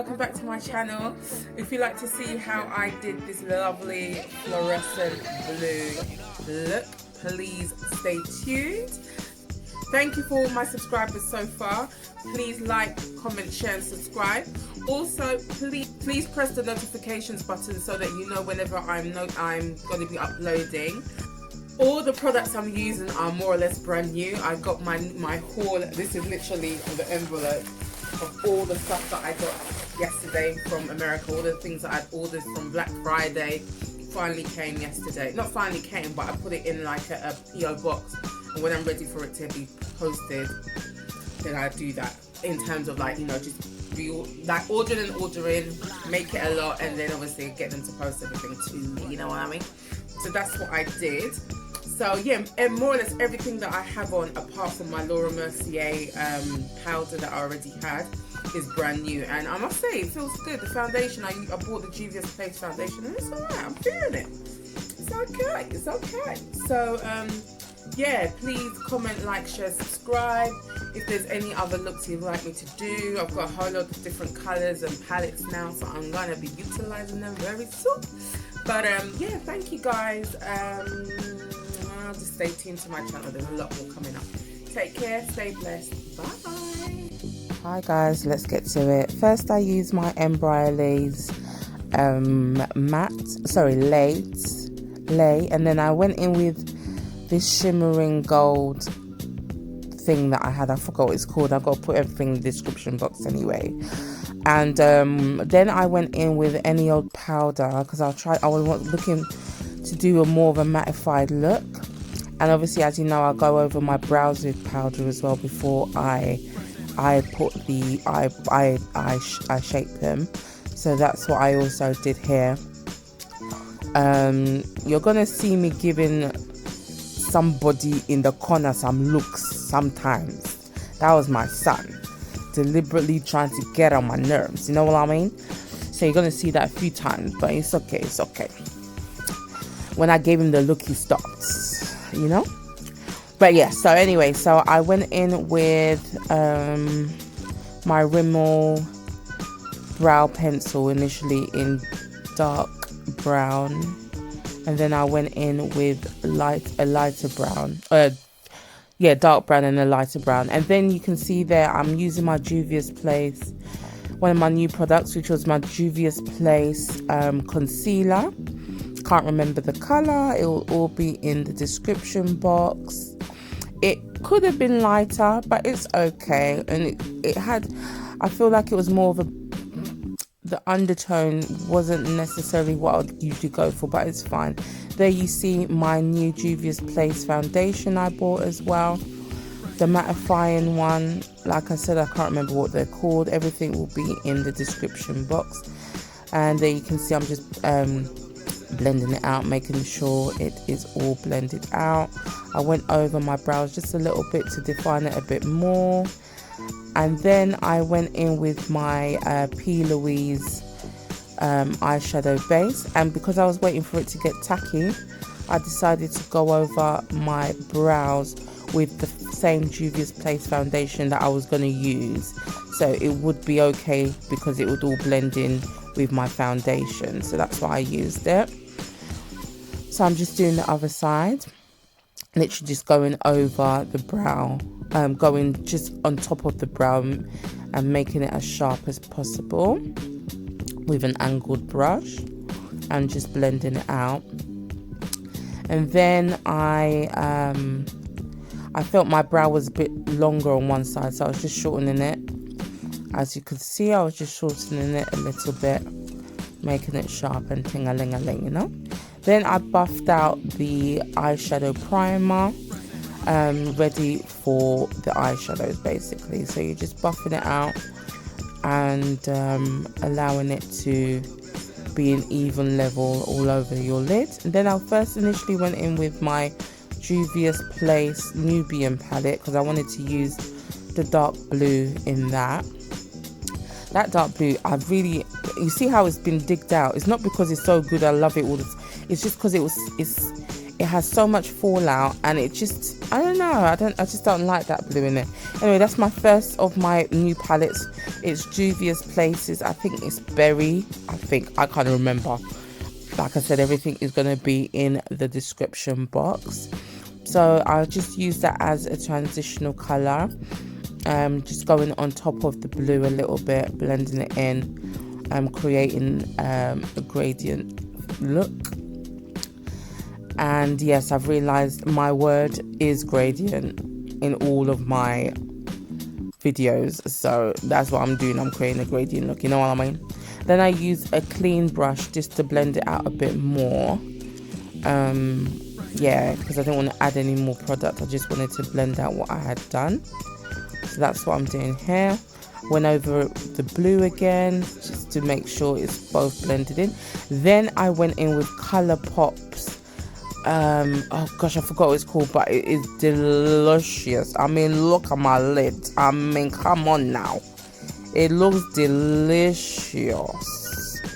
welcome back to my channel. If you'd like to see how I did this lovely fluorescent blue look, please stay tuned. Thank you for all my subscribers so far. Please like, comment, share and subscribe. Also, please press the notifications button so that you know whenever I'm going to be uploading. All the products I'm using are more or less brand new. I got my haul. This is literally the envelope of all the stuff that I got yesterday from America. All the things that I'd ordered from Black Friday finally came yesterday. Not finally came, but I put it in like a PO box. And when I'm ready for it to be posted, then I do that. In terms of like, you know, just like ordering, make it a lot, and then obviously get them to post everything to me. You know what I mean? So that's what I did. So yeah, and more or less everything that I have on, apart from my Laura Mercier powder that I already had, is brand new. And I must say, it feels good. The foundation, I bought the Juvia's Place foundation, and it's alright. I'm feeling it. It's okay. It's okay. So yeah, please comment, like, share, subscribe. If there's any other looks you'd like me to do, I've got a whole lot of different colours and palettes now, so I'm gonna be utilising them very soon. But yeah, thank you guys. Just stay tuned to my channel. There's a lot more coming up. Take care. Stay blessed. Bye. Hi guys, let's get to it. First, I use my Berries lay, and then I went in with this shimmering gold thing that I had. I forgot what it's called. I've got to put everything in the description box anyway. And then I went in with any old powder because I was looking to do a more of a mattified look. And obviously, as you know, I'll go over my brows with powder as well before I put the I shape them. So that's what I also did here. You're gonna see me giving somebody in the corner some looks sometimes. That was my son, deliberately trying to get on my nerves. You know what I mean? So you're gonna see that a few times, but it's okay. It's okay. When I gave him the look, he stopped. You know. But yeah, so anyway, so I went in with my Rimmel brow pencil initially in dark brown, and then I went in with a lighter brown, dark brown and a lighter brown. And then you can see there I'm using my Juvia's Place, one of my new products, which was my Juvia's Place concealer. Can't remember the color. It will all be in the description box. It could have been lighter, but it's okay. And it had, I feel like it was more of the undertone wasn't necessarily what I would usually go for, but it's fine. There you see my new Juvia's Place foundation I bought as well. The mattifying one, like I said, I can't remember what they're called. Everything will be in the description box. And there you can see I'm just blending it out, making sure it is all blended out. I went over my brows just a little bit to define it a bit more, and then I went in with my P. Louise eyeshadow base. And because I was waiting for it to get tacky, I decided to go over my brows with the same Juvia's Place foundation that I was going to use, so it would be okay because it would all blend in with my foundation. So that's why I used it. So I'm just doing the other side, literally just going over the brow, going just on top of the brow and making it as sharp as possible with an angled brush and just blending it out. And then I felt my brow was a bit longer on one side, so I was just shortening it. As you could see, I was just shortening it a little bit, making it sharp and ting-a-ling-a-ling, you know. Then I buffed out the eyeshadow primer, ready for the eyeshadows basically. So you're just buffing it out and allowing it to be an even level all over your lid. And then I first initially went in with my Juvia's Place Nubian Pallette because I wanted to use the dark blue in that. That dark blue, you see how it's been digged out. It's not because it's so good, I love it all. It's just because it has so much fallout, and it just, I don't know, I just don't like that blue in it. Anyway, that's my first of my new palettes. It's Juvia's Places. I think it's Berry. I can't remember. Like I said, everything is going to be in the description box. So I'll just use that as a transitional color. Just going on top of the blue a little bit, blending it in, creating a gradient look. And yes, I've realized my word is gradient in all of my videos, so that's what I'm doing. I'm creating a gradient look, you know what I mean? Then I use a clean brush just to blend it out a bit more. Yeah, because I don't want to add any more product. I just wanted to blend out what I had done. So that's what I'm doing here. Went over the blue again just to make sure it's both blended in. Then I went in with Colourpop's oh gosh, I forgot what it's called, but it is delicious. I mean, look at my lid. I mean, come on now, it looks delicious.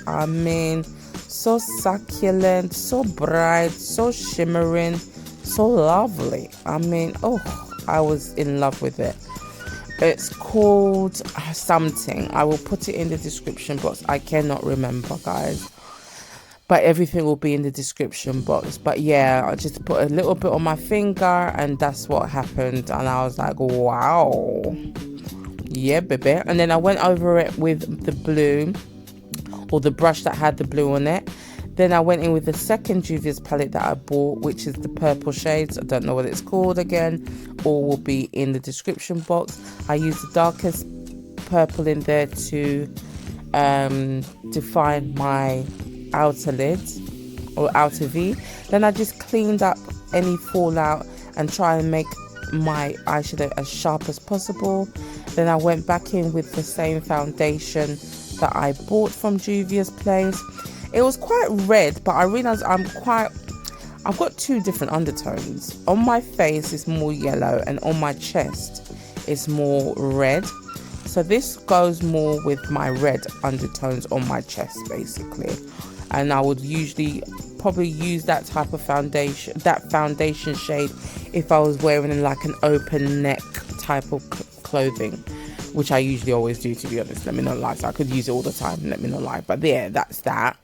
I mean, so succulent, so bright, so shimmering, so lovely. I mean, oh, I was in love with it. It's called something. I will put it in the description box. I cannot remember, guys, but everything will be in the description box. But yeah, I just put a little bit on my finger, and that's what happened. And I was like, wow, yeah, baby. And then I went over it with the blue, or the brush that had the blue on it. Then I went in with the second Juvia's palette that I bought, which is the purple shades. I don't know what it's called again. All will be in the description box. I used the darkest purple in there to define my outer lid or outer V. Then I just cleaned up any fallout and try and make my eyeshadow as sharp as possible. Then I went back in with the same foundation that I bought from Juvia's Place. It was quite red, but I realized I've got two different undertones. On my face it's more yellow, and on my chest it's more red. So this goes more with my red undertones on my chest, basically. And I would usually probably use that type of foundation, that foundation shade, if I was wearing like an open neck type of clothing, which I usually always do, to be honest. Let me not lie. So I could use it all the time, let me not lie. But yeah, that's that.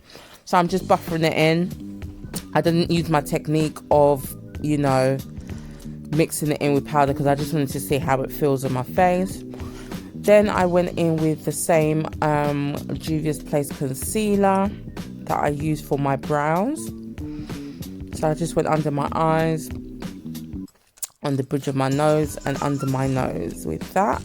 So I'm just buffering it in. I didn't use my technique of, you know, mixing it in with powder, because I just wanted to see how it feels on my face. Then I went in with the same Juvia's Place concealer that I use for my brows. So I just went under my eyes, on the bridge of my nose, and under my nose with that.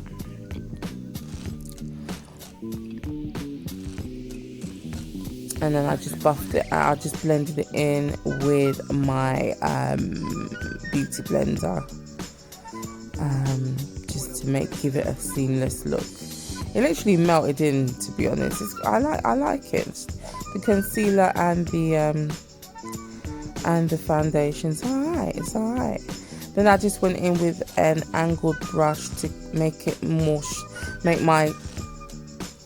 And then I just buffed it out. I just blended it in with my beauty blender, just to give it a seamless look. It literally melted in, to be honest. I like it. The concealer and the foundation's alright. It's alright. Then I just went in with an angled brush to make it more, make my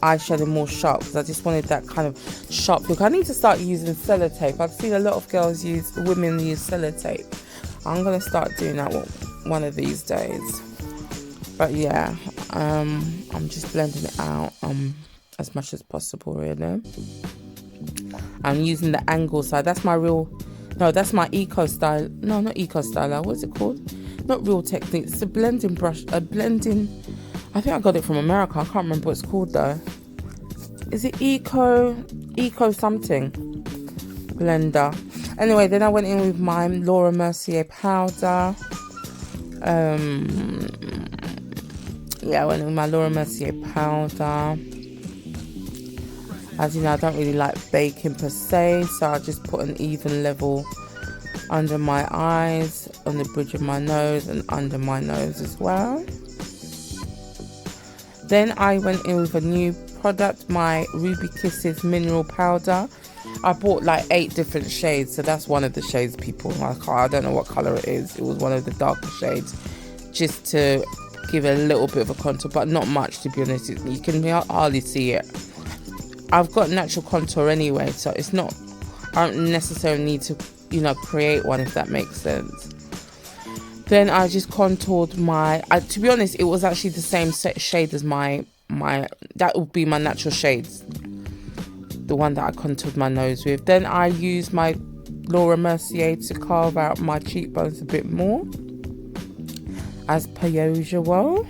eyeshadow more sharp, because I just wanted that kind of sharp look. I need to start using sellotape. I've seen a lot of women use sellotape. I'm gonna start doing that one of these days. But yeah, I'm just blending it out as much as possible, really. I'm using the angle side. That's my that's my eco style. No, not eco styler. What's it called? Not Real Technique. It's a blending brush. I think I got it from America. I can't remember what it's called though. Is it eco something blender? Anyway, then I went in with my Laura Mercier powder. Yeah, I went in with my Laura Mercier powder. As you know, I don't really like baking per se, so I just put an even level under my eyes, on the bridge of my nose, and under my nose as well. Then I went in with a new product, my Ruby Kisses mineral powder. I bought like 8 different shades, so that's one of the shades, people. I don't know what color it is. It was one of the darker shades, just to give a little bit of a contour, but not much, to be honest. You can hardly see it. I've got natural contour anyway, so it's not, I don't necessarily need to you know, create one, if that makes sense. Then I just contoured my, to be honest, it was actually the same shade as my that would be my natural shades, the one that I contoured my nose with. Then I used my Laura Mercier to carve out my cheekbones a bit more, as per usual.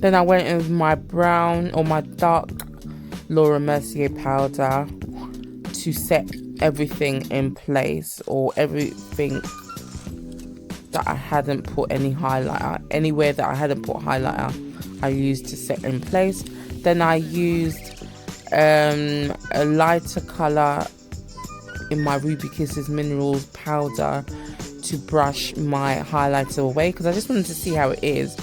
Then I went in with my brown or my dark Laura Mercier powder to set everything in place, or everything that I hadn't put any highlighter, anywhere that I hadn't put highlighter, I used to set in place. Then I used a lighter colour in my Ruby Kisses Minerals powder to brush my highlighter away, because I just wanted to see how it is.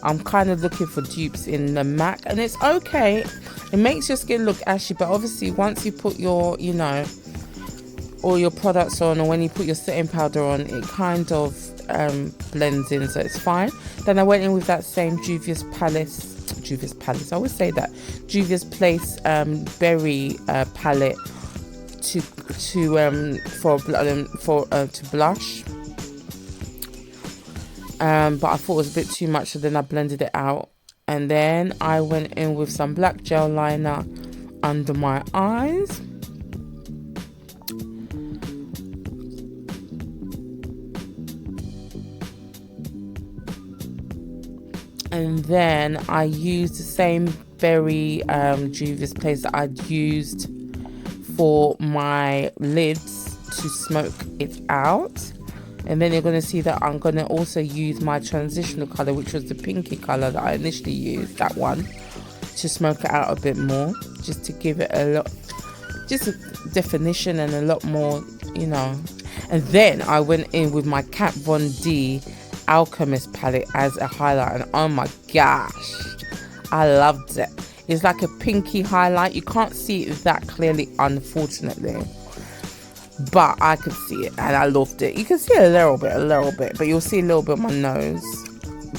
I'm kind of looking for dupes in the MAC, and it's okay. It makes your skin look ashy, but obviously once you put your, you know, all your products on, or when you put your setting powder on, it kind of blends in, so it's fine. Then I went in with that same Juvia's Palace, I always say that, Juvia's Place Berry Palette to blush. But I thought it was a bit too much, so then I blended it out. And then I went in with some black gel liner under my eyes. And then I used the same Berry Juvia's Place that I'd used for my lids to smoke it out. And then you're going to see that I'm going to also use my transitional colour, which was the pinky colour that I initially used, that one, to smoke it out a bit more, just to give it a lot, just a definition and a lot more, you know. And then I went in with my Kat Von D Alchemist palette as a highlight, and oh my gosh, I loved it. It's like a pinky highlight. You can't see it that clearly, unfortunately, but I could see it and I loved it. You can see a little bit, but you'll see a little bit of my nose.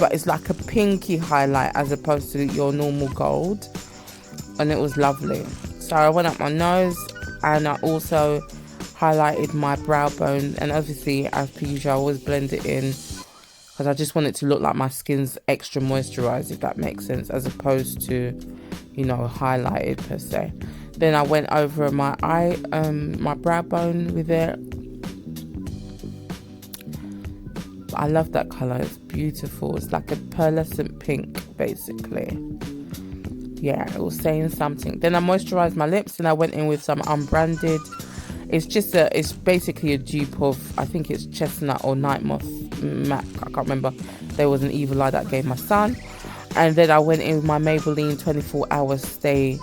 But it's like a pinky highlight as opposed to your normal gold, and it was lovely. So I went up my nose, and I also highlighted my brow bone, and obviously, as per usual, I always blend it in, because I just want it to look like my skin's extra moisturized, if that makes sense, as opposed to, you know, highlighted per se. Then I went over my my brow bone with it. I love that color. It's beautiful. It's like a pearlescent pink, basically. Yeah, it was saying something. Then I moisturized my lips, and I went in with some Unbranded. It's basically a dupe of, I think it's Chestnut or Night Moth Matte. I can't remember. There was an evil eye that I gave my son. And then I went in with my Maybelline 24 Hour Stay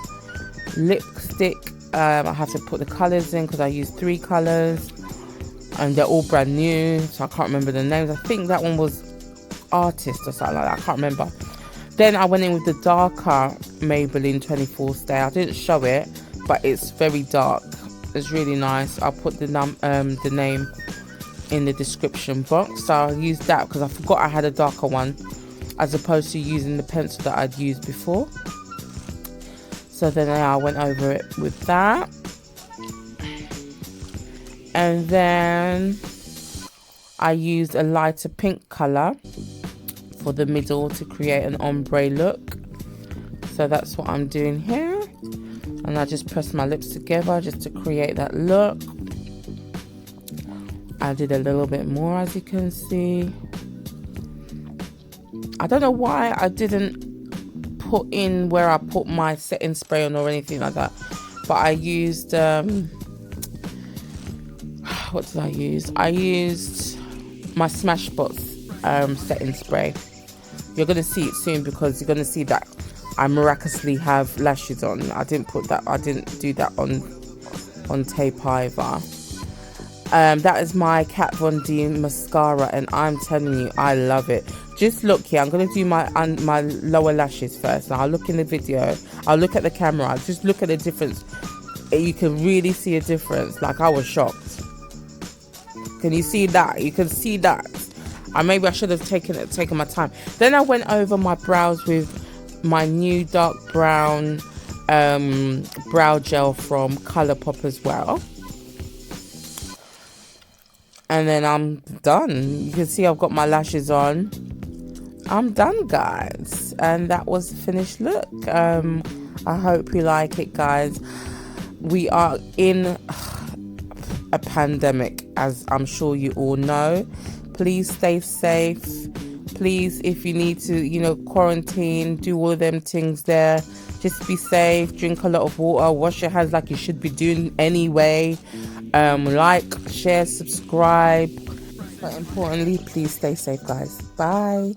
lipstick. I have to put the colors in because I used 3 colors, and they're all brand new, so I can't remember the names. I think that one was Artist or something like that. I can't remember. Then I went in with the darker Maybelline 24 Stay. I didn't show it, but it's very dark. It's really nice. I'll put the name in the description box. So I used that because I forgot I had a darker one, as opposed to using the pencil that I'd used before. So then I went over it with that. And then I used a lighter pink colour for the middle to create an ombre look. So that's what I'm doing here. And I just pressed my lips together just to create that look. I did a little bit more, as you can see. I don't know why I didn't put in where I put my setting spray on or anything like that, but I used what did I use? I used my Smashbox setting spray. You're gonna see it soon, because you're gonna see that I miraculously have lashes on. I didn't do that on tape either. That is my Kat Von D mascara, and I'm telling you, I love it. Just look here. I'm going to do my lower lashes first. Now I'll look in the video. I'll look at the camera. Just look at the difference. You can really see a difference. Like, I was shocked. Can you see that? You can see that. Maybe I should have taken my time. Then I went over my brows with my new dark brown brow gel from Colourpop as well. and then I'm done. You can see I've got my lashes on. I'm done, guys, and that was the finished look. I hope you like it, guys. We are in a pandemic, as I'm sure you all know. Please stay safe. Please, if you need to, you know, quarantine, do all of them things there. Just be safe, drink a lot of water, wash your hands like you should be doing anyway. Like, share, subscribe. But importantly, please stay safe, guys. Bye.